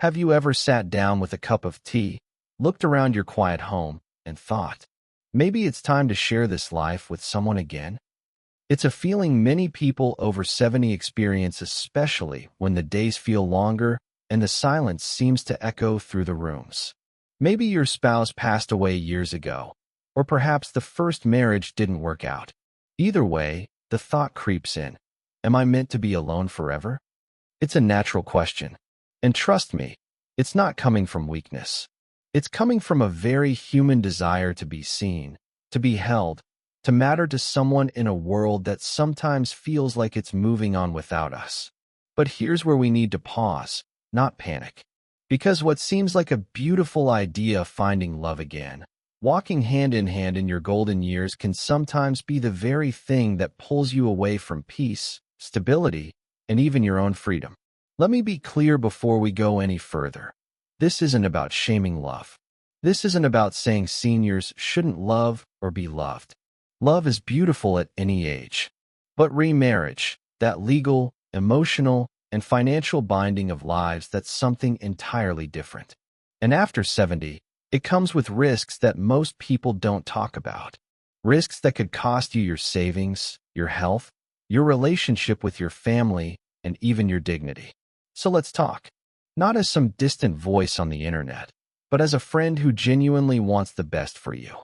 Have you ever sat down with a cup of tea, looked around your quiet home, and thought, maybe it's time to share this life with someone again? It's a feeling many people over 70 experience, especially when the days feel longer and the silence seems to echo through the rooms. Maybe your spouse passed away years ago, or perhaps the first marriage didn't work out. Either way, the thought creeps in. Am I meant to be alone forever? It's a natural question. And trust me, it's not coming from weakness. It's coming from a very human desire to be seen, to be held, to matter to someone in a world that sometimes feels like it's moving on without us. But here's where we need to pause, not panic. Because what seems like a beautiful idea of finding love again, walking hand in your golden years, can sometimes be the very thing that pulls you away from peace, stability, and even your own freedom. Let me be clear before we go any further. This isn't about shaming love. This isn't about saying seniors shouldn't love or be loved. Love is beautiful at any age. But remarriage, that legal, emotional, and financial binding of lives, that's something entirely different. And after 70, it comes with risks that most people don't talk about. Risks that could cost you your savings, your health, your relationship with your family, and even your dignity. So let's talk. Not as some distant voice on the internet, but as a friend who genuinely wants the best for you.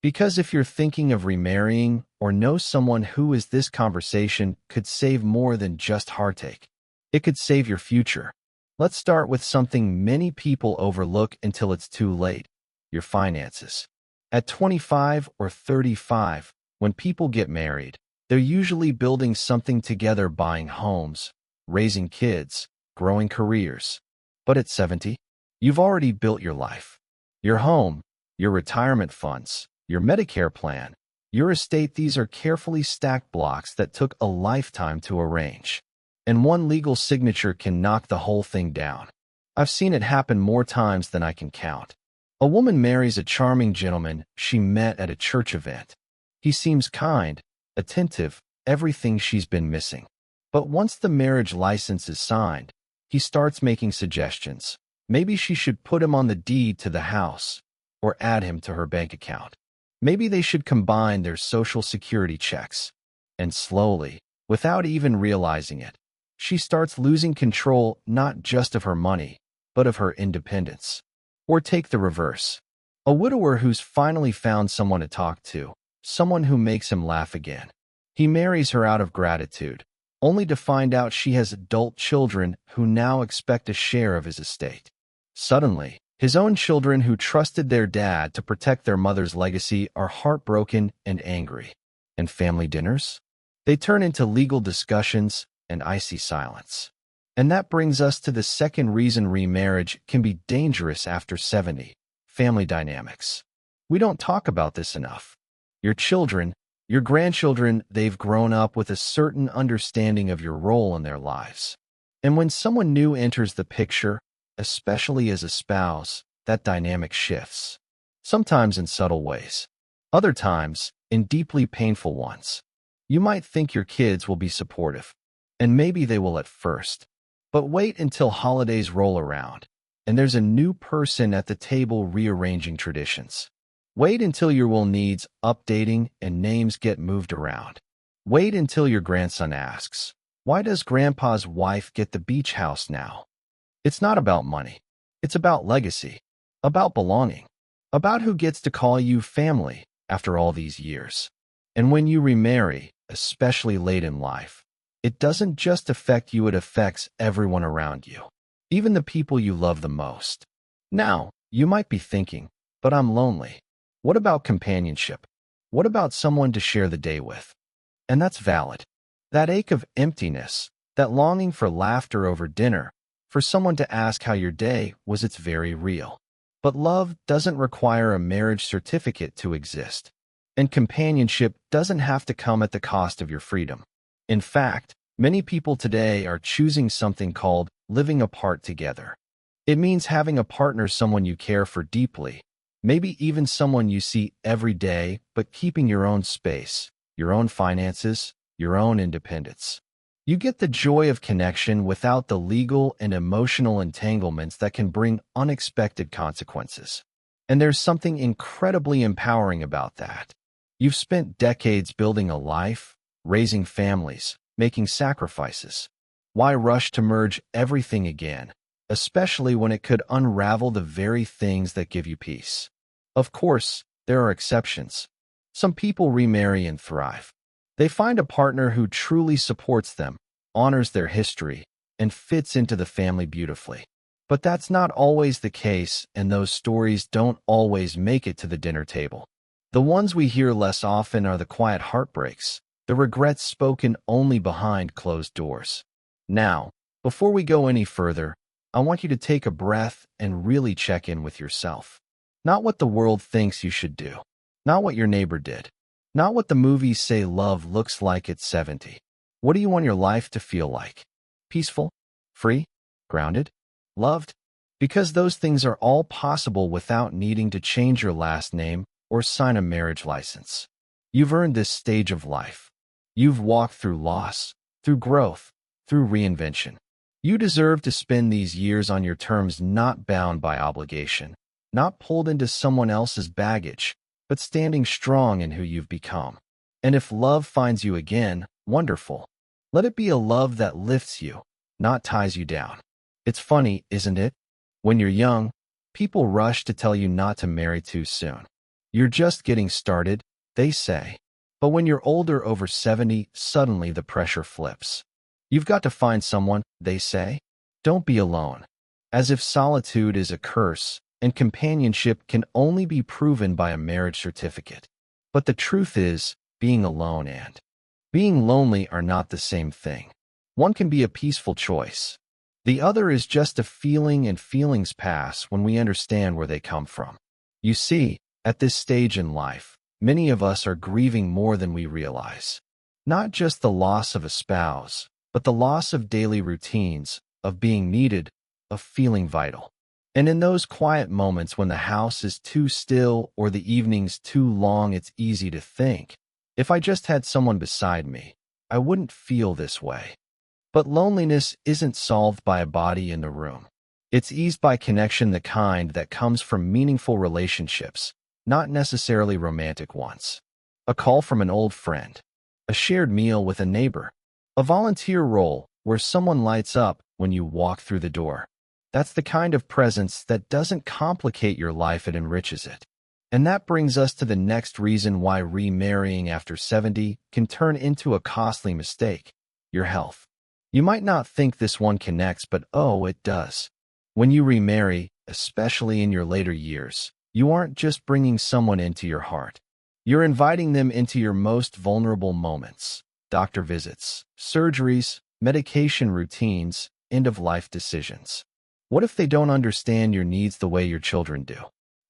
Because if you're thinking of remarrying or know someone who is, this conversation could save more than just heartache. It could save your future. Let's start with something many people overlook until it's too late: your finances. At 25 or 35, when people get married, they're usually building something together, buying homes, raising kids, growing careers. But at 70, you've already built your life. Your home, your retirement funds, your Medicare plan, your estate. These are carefully stacked blocks that took a lifetime to arrange. And one legal signature can knock the whole thing down. I've seen it happen more times than I can count. A woman marries a charming gentleman she met at a church event. He seems kind, attentive, everything she's been missing. But once the marriage license is signed, he starts making suggestions. Maybe she should put him on the deed to the house, or add him to her bank account. Maybe they should combine their social security checks. And slowly, without even realizing it, she starts losing control, not just of her money, but of her independence. Or take the reverse. A widower who's finally found someone to talk to, someone who makes him laugh again. He marries her out of gratitude, only to find out she has adult children who now expect a share of his estate. Suddenly, his own children, who trusted their dad to protect their mother's legacy, are heartbroken and angry. And family dinners? They turn into legal discussions and icy silence. And that brings us to the second reason remarriage can be dangerous after 70: family dynamics. We don't talk about this enough. Your children, your grandchildren, they've grown up with a certain understanding of your role in their lives. And when someone new enters the picture, especially as a spouse, that dynamic shifts. Sometimes in subtle ways. Other times, in deeply painful ones. You might think your kids will be supportive. And maybe they will at first. But wait until holidays roll around, and there's a new person at the table rearranging traditions. Wait until your will needs updating and names get moved around. Wait until your grandson asks, "Why does grandpa's wife get the beach house now?" It's not about money. It's about legacy, about belonging, about who gets to call you family after all these years. And when you remarry, especially late in life, it doesn't just affect you, it affects everyone around you, even the people you love the most. Now, you might be thinking, but I'm lonely. What about companionship? What about someone to share the day with? And that's valid. That ache of emptiness, that longing for laughter over dinner, for someone to ask how your day was, it's very real. But love doesn't require a marriage certificate to exist. And companionship doesn't have to come at the cost of your freedom. In fact, many people today are choosing something called living apart together. It means having a partner, someone you care for deeply, maybe even someone you see every day, but keeping your own space, your own finances, your own independence. You get the joy of connection without the legal and emotional entanglements that can bring unexpected consequences. And there's something incredibly empowering about that. You've spent decades building a life, raising families, making sacrifices. Why rush to merge everything again, especially when it could unravel the very things that give you peace? Of course, there are exceptions. Some people remarry and thrive. They find a partner who truly supports them, honors their history, and fits into the family beautifully. But that's not always the case, and those stories don't always make it to the dinner table. The ones we hear less often are the quiet heartbreaks, the regrets spoken only behind closed doors. Now, before we go any further, I want you to take a breath and really check in with yourself. Not what the world thinks you should do. Not what your neighbor did. Not what the movies say love looks like at 70. What do you want your life to feel like? Peaceful? Free? Grounded? Loved? Because those things are all possible without needing to change your last name or sign a marriage license. You've earned this stage of life. You've walked through loss, through growth, through reinvention. You deserve to spend these years on your terms, not bound by obligation, not pulled into someone else's baggage, but standing strong in who you've become. And if love finds you again, wonderful. Let it be a love that lifts you, not ties you down. It's funny, isn't it? When you're young, people rush to tell you not to marry too soon. You're just getting started, they say. But when you're older, over 70, suddenly the pressure flips. You've got to find someone, they say. Don't be alone. As if solitude is a curse, and companionship can only be proven by a marriage certificate. But the truth is, being alone and being lonely are not the same thing. One can be a peaceful choice. The other is just a feeling, and feelings pass when we understand where they come from. You see, at this stage in life, many of us are grieving more than we realize. Not just the loss of a spouse, but the loss of daily routines, of being needed, of feeling vital. And in those quiet moments when the house is too still or the evenings too long, it's easy to think, if I just had someone beside me, I wouldn't feel this way. But loneliness isn't solved by a body in the room. It's eased by connection, the kind that comes from meaningful relationships, not necessarily romantic ones. A call from an old friend, a shared meal with a neighbor, a volunteer role where someone lights up when you walk through the door. That's the kind of presence that doesn't complicate your life, it enriches it. And that brings us to the next reason why remarrying after 70 can turn into a costly mistake: your health. You might not think this one connects, but oh, it does. When you remarry, especially in your later years, you aren't just bringing someone into your heart. You're inviting them into your most vulnerable moments: doctor visits, surgeries, medication routines, end-of-life decisions. What if they don't understand your needs the way your children do?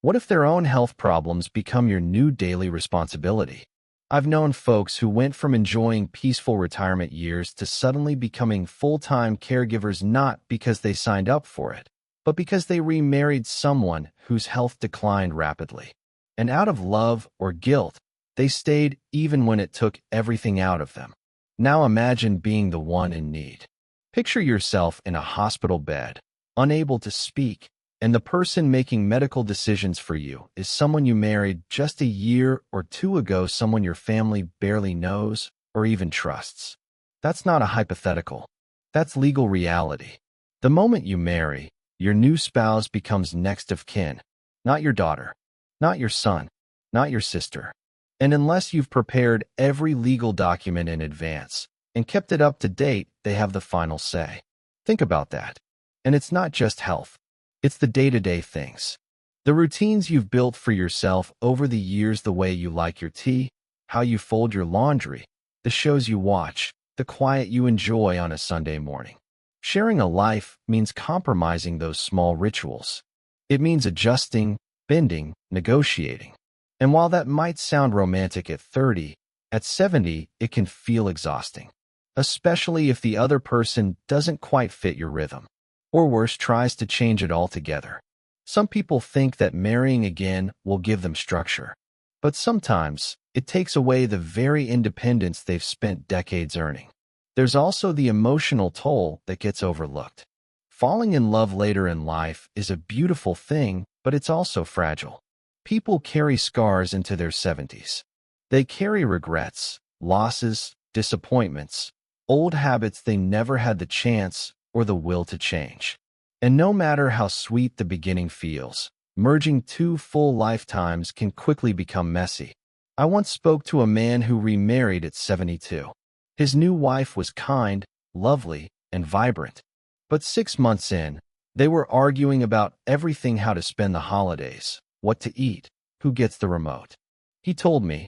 What if their own health problems become your new daily responsibility? I've known folks who went from enjoying peaceful retirement years to suddenly becoming full-time caregivers, not because they signed up for it, but because they remarried someone whose health declined rapidly. And out of love or guilt, they stayed even when it took everything out of them. Now imagine being the one in need. Picture yourself in a hospital bed, unable to speak, and the person making medical decisions for you is someone you married just a year or two ago, someone your family barely knows or even trusts. That's not a hypothetical. That's legal reality. The moment you marry, your new spouse becomes next of kin, not your daughter, not your son, not your sister. And unless you've prepared every legal document in advance and kept it up to date, they have the final say. Think about that. And it's not just health. It's the day-to-day things. The routines you've built for yourself over the years, the way you like your tea, how you fold your laundry, the shows you watch, the quiet you enjoy on a Sunday morning. Sharing a life means compromising those small rituals. It means adjusting, bending, negotiating. And while that might sound romantic at 30, at 70, it can feel exhausting, especially if the other person doesn't quite fit your rhythm, or worse, tries to change it altogether. Some people think that marrying again will give them structure, but sometimes it takes away the very independence they've spent decades earning. there's also the emotional toll that gets overlooked. Falling in love later in life is a beautiful thing, but it's also fragile. People carry scars into their 70s. They carry regrets, losses, disappointments, old habits they never had the chance or the will to change. And no matter how sweet the beginning feels, merging two full lifetimes can quickly become messy. I once spoke to a man who remarried at 72. His new wife was kind, lovely, and vibrant. But 6 months in, they were arguing about everything: how to spend the holidays, what to eat, who gets the remote. He told me,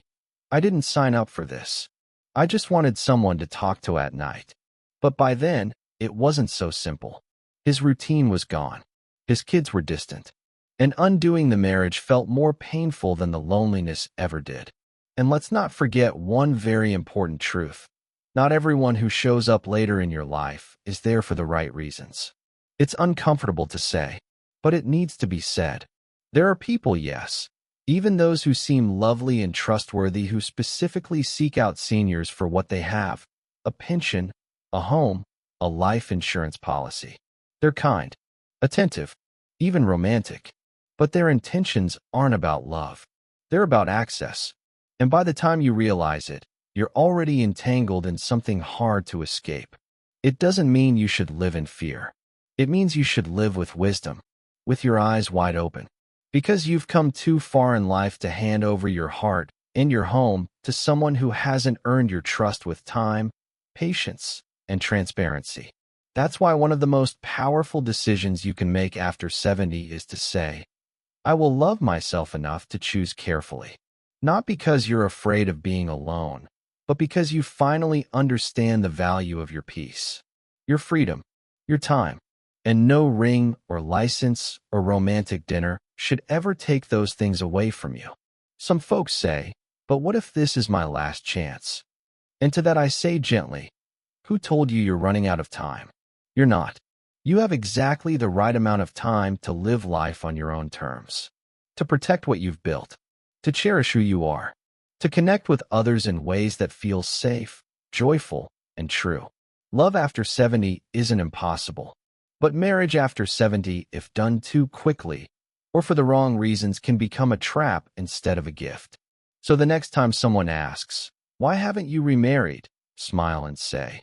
"I didn't sign up for this. I just wanted someone to talk to at night." But by then, it wasn't so simple. His routine was gone. His kids were distant. And undoing the marriage felt more painful than the loneliness ever did. And let's not forget one very important truth. Not everyone who shows up later in your life is there for the right reasons. It's uncomfortable to say, but it needs to be said. There are people, yes, even those who seem lovely and trustworthy, who specifically seek out seniors for what they have: a pension, a home, a life insurance policy. They're kind, attentive, even romantic, but their intentions aren't about love. They're about access. And by the time you realize it, you're already entangled in something hard to escape. It doesn't mean you should live in fear. It means you should live with wisdom, with your eyes wide open, because you've come too far in life to hand over your heart and your home to someone who hasn't earned your trust with time, patience, and transparency. That's why one of the most powerful decisions you can make after 70 is to say, "I will love myself enough to choose carefully." Not because you're afraid of being alone, but because you finally understand the value of your peace, your freedom, your time. And no ring or license or romantic dinner should ever take those things away from you. Some folks say, "But what if this is my last chance?" And to that I say gently, who told you you're running out of time? You're not. You have exactly the right amount of time to live life on your own terms, to protect what you've built, to cherish who you are, to connect with others in ways that feel safe, joyful, and true. Love after 70 isn't impossible, but marriage after 70, if done too quickly or for the wrong reasons, can become a trap instead of a gift. So the next time someone asks, "Why haven't you remarried?" smile and say,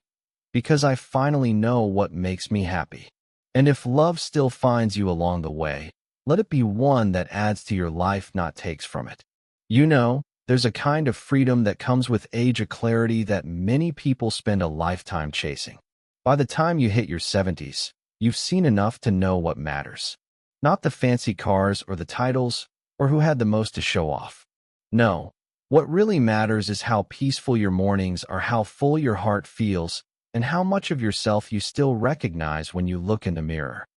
"Because I finally know what makes me happy." And if love still finds you along the way, let it be one that adds to your life, not takes from it. You know, there's a kind of freedom that comes with age, a clarity that many people spend a lifetime chasing. By the time you hit your 70s, you've seen enough to know what matters. Not the fancy cars or the titles or who had the most to show off. No, what really matters is how peaceful your mornings are, how full your heart feels, and how much of yourself you still recognize when you look in the mirror.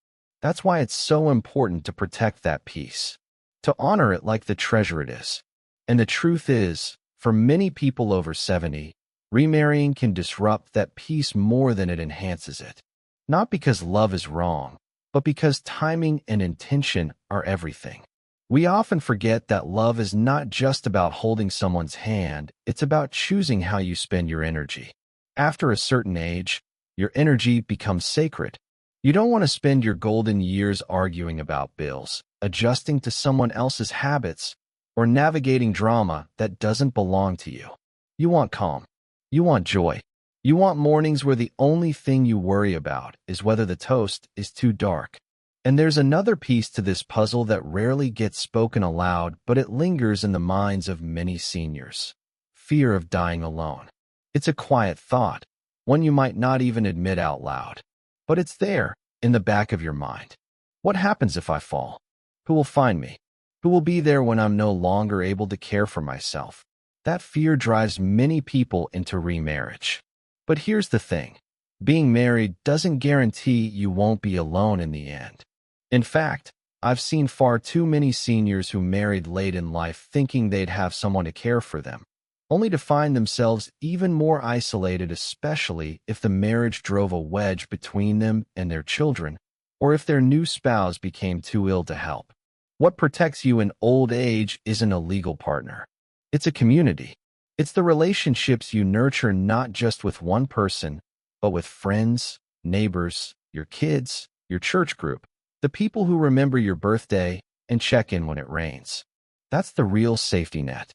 That's why it's so important to protect that peace, to honor it like the treasure it is. And the truth is, for many people over 70, remarrying can disrupt that peace more than it enhances it. Not because love is wrong, but because timing and intention are everything. We often forget that love is not just about holding someone's hand, it's about choosing how you spend your energy. After a certain age, your energy becomes sacred. You don't want to spend your golden years arguing about bills, adjusting to someone else's habits, or navigating drama that doesn't belong to you. You want calm. You want joy. You want mornings where the only thing you worry about is whether the toast is too dark. And there's another piece to this puzzle that rarely gets spoken aloud, but it lingers in the minds of many seniors: fear of dying alone. It's a quiet thought, one you might not even admit out loud, but it's there, in the back of your mind. What happens if I fall? Who will find me? Who will be there when I'm no longer able to care for myself? That fear drives many people into remarriage. But here's the thing: being married doesn't guarantee you won't be alone in the end. In fact, I've seen far too many seniors who married late in life thinking they'd have someone to care for them, only to find themselves even more isolated, especially if the marriage drove a wedge between them and their children, or if their new spouse became too ill to help. What protects you in old age isn't a legal partner. It's a community. It's the relationships you nurture, not just with one person, but with friends, neighbors, your kids, your church group, the people who remember your birthday and check in when it rains. That's the real safety net.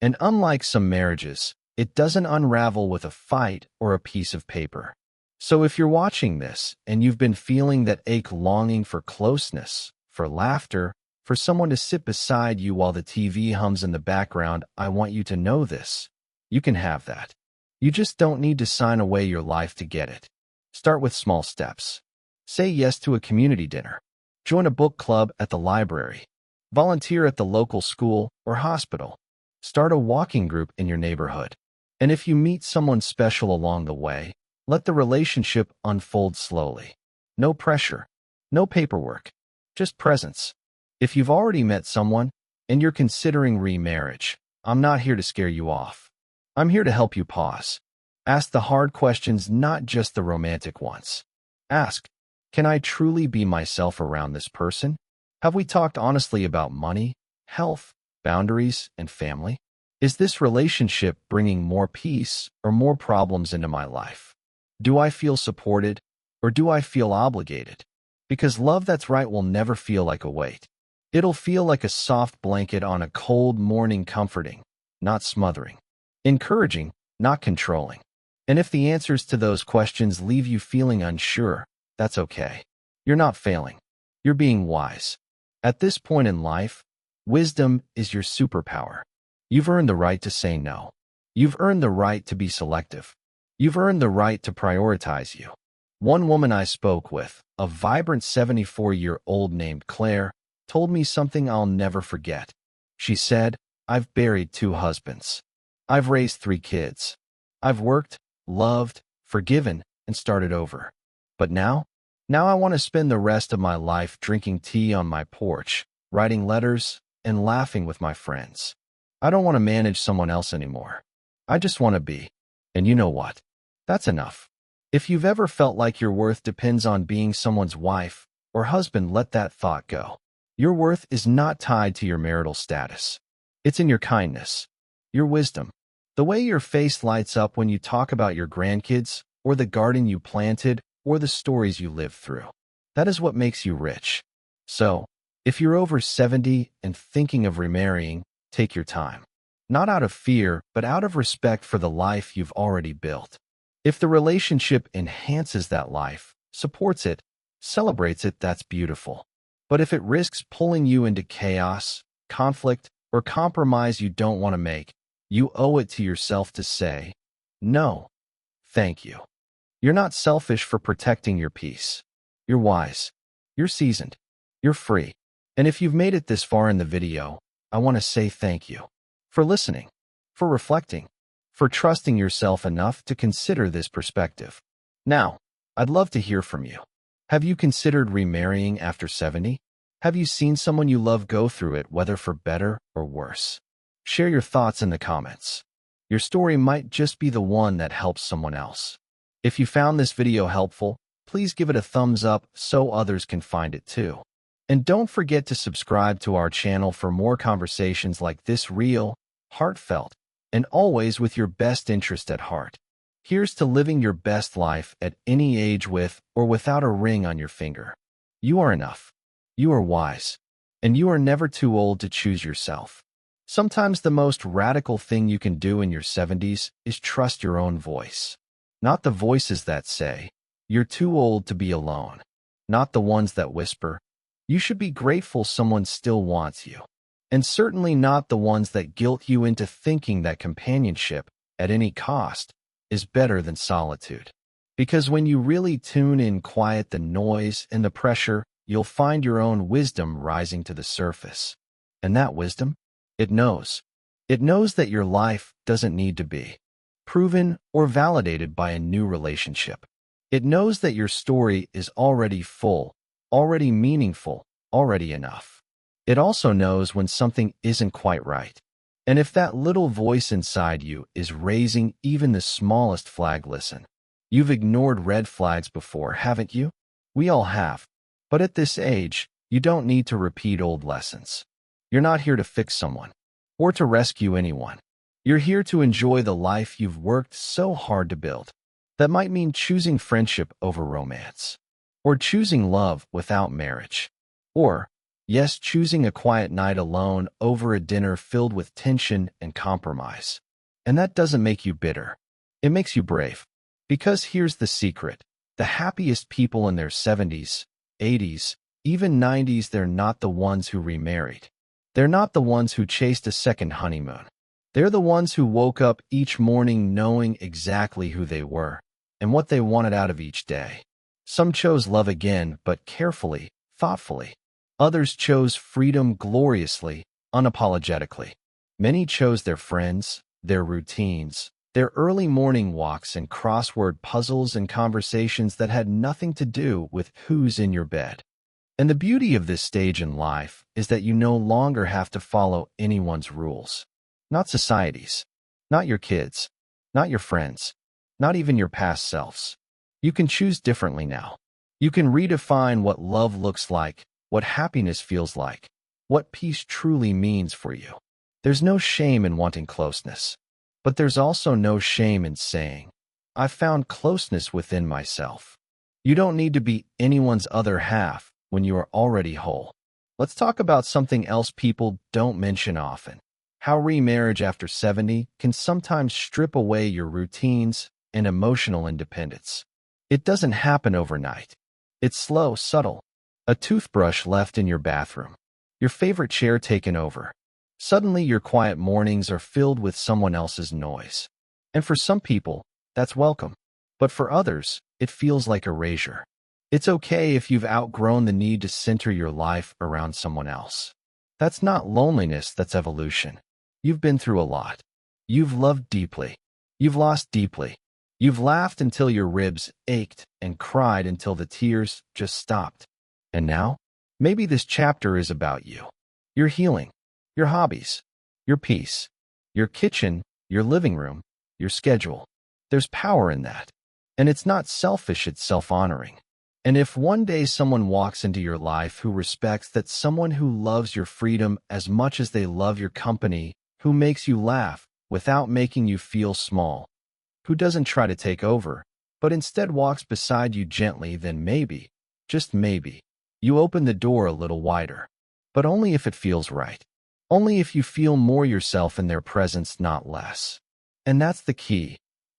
And unlike some marriages, it doesn't unravel with a fight or a piece of paper. So if you're watching this and you've been feeling that ache longing for closeness, for laughter, for someone to sit beside you while the TV hums in the background, I want you to know this. You can have that. You just don't need to sign away your life to get it. Start with small steps. Say yes to a community dinner. Join a book club at the library. Volunteer at the local school or hospital. Start a walking group in your neighborhood. And if you meet someone special along the way, let the relationship unfold slowly. No pressure, no paperwork, just presence. If you've already met someone and you're considering remarriage, I'm not here to scare you off. I'm here to help you pause. Ask the hard questions, not just the romantic ones. Ask, can I truly be myself around this person? Have we talked honestly about money, health, boundaries, and family? Is this relationship bringing more peace or more problems into my life? Do I feel supported or do I feel obligated? Because love that's right will never feel like a weight. It'll feel like a soft blanket on a cold morning, comforting, not smothering. Encouraging, not controlling. And if the answers to those questions leave you feeling unsure, that's okay. You're not failing. You're being wise. At this point in life, wisdom is your superpower. You've earned the right to say no. You've earned the right to be selective. You've earned the right to prioritize you. One woman I spoke with, a vibrant 74-year-old named Claire, told me something I'll never forget. She said, I've buried 2 husbands. I've raised 3 kids. I've worked, loved, forgiven, and started over. But now I want to spend the rest of my life drinking tea on my porch, writing letters, and laughing with my friends. I don't want to manage someone else anymore. I just want to be. And you know what? That's enough. If you've ever felt like your worth depends on being someone's wife or husband, let that thought go. Your worth is not tied to your marital status. It's in your kindness, your wisdom, the way your face lights up when you talk about your grandkids or the garden you planted or the stories you lived through. That is what makes you rich. So, if you're over 70 and thinking of remarrying, take your time. Not out of fear, but out of respect for the life you've already built. If the relationship enhances that life, supports it, celebrates it, that's beautiful. But if it risks pulling you into chaos, conflict, or compromise you don't want to make, you owe it to yourself to say, no, thank you. You're not selfish for protecting your peace. You're wise. You're seasoned. You're free. And if you've made it this far in the video, I want to say thank you for listening, for reflecting, for trusting yourself enough to consider this perspective. Now, I'd love to hear from you. Have you considered remarrying after 70? Have you seen someone you love go through it, whether for better or worse? Share your thoughts in the comments. Your story might just be the one that helps someone else. If you found this video helpful, please give it a thumbs up so others can find it too. And don't forget to subscribe to our channel for more conversations like this, real, heartfelt, and always with your best interest at heart. Here's to living your best life at any age with or without a ring on your finger. You are enough. You are wise. And you are never too old to choose yourself. Sometimes the most radical thing you can do in your 70s is trust your own voice. Not the voices that say, you're too old to be alone. Not the ones that whisper, you should be grateful someone still wants you. And certainly not the ones that guilt you into thinking that companionship, at any cost, is better than solitude. Because when you really tune in, quiet the noise and the pressure, you'll find your own wisdom rising to the surface. And that wisdom? It knows. It knows that your life doesn't need to be proven or validated by a new relationship. It knows that your story is already full, already meaningful, already enough. It also knows when something isn't quite right. And if that little voice inside you is raising even the smallest flag, listen. You've ignored red flags before, haven't you? We all have. But at this age, you don't need to repeat old lessons. You're not here to fix someone or to rescue anyone. You're here to enjoy the life you've worked so hard to build. That might mean choosing friendship over romance, or choosing love without marriage, or, yes, choosing a quiet night alone over a dinner filled with tension and compromise. And that doesn't make you bitter. It makes you brave. Because here's the secret. The happiest people in their 70s, 80s, even 90s, they're not the ones who remarried. They're not the ones who chased a second honeymoon. They're the ones who woke up each morning knowing exactly who they were and what they wanted out of each day. Some chose love again, but carefully, thoughtfully. Others chose freedom gloriously, unapologetically. Many chose their friends, their routines, their early morning walks and crossword puzzles and conversations that had nothing to do with who's in your bed. And the beauty of this stage in life is that you no longer have to follow anyone's rules. Not society's, not your kids, not your friends, not even your past selves. You can choose differently now. You can redefine what love looks like, what happiness feels like, what peace truly means for you. There's no shame in wanting closeness, but there's also no shame in saying, I found closeness within myself. You don't need to be anyone's other half when you are already whole. Let's talk about something else people don't mention often. How remarriage after 70 can sometimes strip away your routines and emotional independence. It doesn't happen overnight. It's slow, subtle. A toothbrush left in your bathroom. Your favorite chair taken over. Suddenly your quiet mornings are filled with someone else's noise. And for some people, that's welcome. But for others, it feels like erasure. It's okay if you've outgrown the need to center your life around someone else. That's not loneliness, that's evolution. You've been through a lot. You've loved deeply. You've lost deeply. You've laughed until your ribs ached and cried until the tears just stopped. And now, maybe this chapter is about you. Your healing, your hobbies, your peace, your kitchen, your living room, your schedule. There's power in that. And it's not selfish, it's self-honoring. And if one day someone walks into your life who respects that, someone who loves your freedom as much as they love your company, who makes you laugh without making you feel small, who doesn't try to take over, but instead walks beside you gently, then maybe, just maybe, you open the door a little wider. But only if it feels right. Only if you feel more yourself in their presence, not less. And that's the key.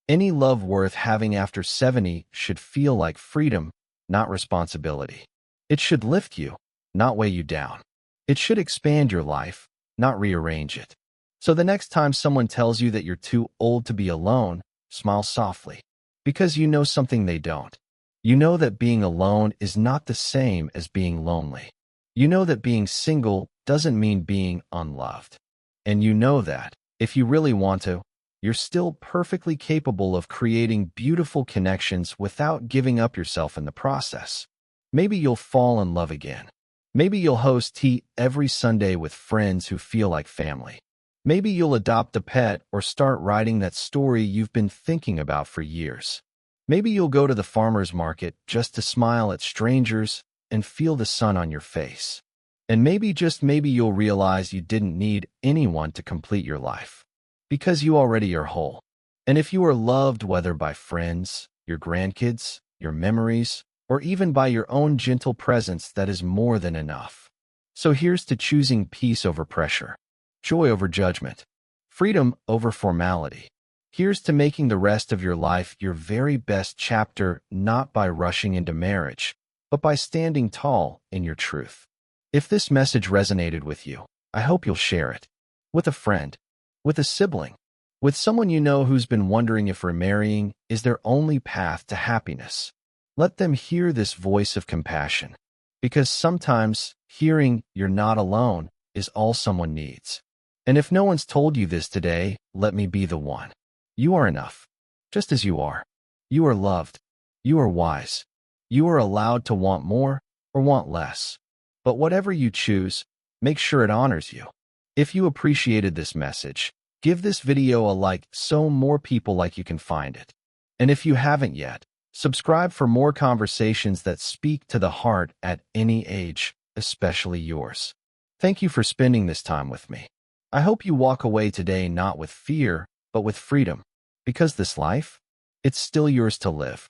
Any love worth having after 70 should feel like freedom, not responsibility. It should lift you, not weigh you down. It should expand your life, not rearrange it. So the next time someone tells you that you're too old to be alone, smile softly, because you know something they don't. You know that being alone is not the same as being lonely. You know that being single doesn't mean being unloved. And you know that, if you really want to, you're still perfectly capable of creating beautiful connections without giving up yourself in the process. Maybe you'll fall in love again. Maybe you'll host tea every Sunday with friends who feel like family. Maybe you'll adopt a pet or start writing that story you've been thinking about for years. Maybe you'll go to the farmer's market just to smile at strangers and feel the sun on your face. And maybe, just maybe, you'll realize you didn't need anyone to complete your life, because you already are whole. And if you are loved, whether by friends, your grandkids, your memories, or even by your own gentle presence, that is more than enough. So here's to choosing peace over pressure, joy over judgment, freedom over formality. Here's to making the rest of your life your very best chapter, not by rushing into marriage, but by standing tall in your truth. If this message resonated with you, I hope you'll share it with a friend, with a sibling, with someone you know who's been wondering if remarrying is their only path to happiness. Let them hear this voice of compassion, because sometimes hearing you're not alone is all someone needs. And if no one's told you this today, let me be the one. You are enough, just as you are. You are loved. You are wise. You are allowed to want more or want less. But whatever you choose, make sure it honors you. If you appreciated this message, give this video a like so more people like you can find it. And if you haven't yet, subscribe for more conversations that speak to the heart at any age, especially yours. Thank you for spending this time with me. I hope you walk away today not with fear, but with freedom, because this life, it's still yours to live.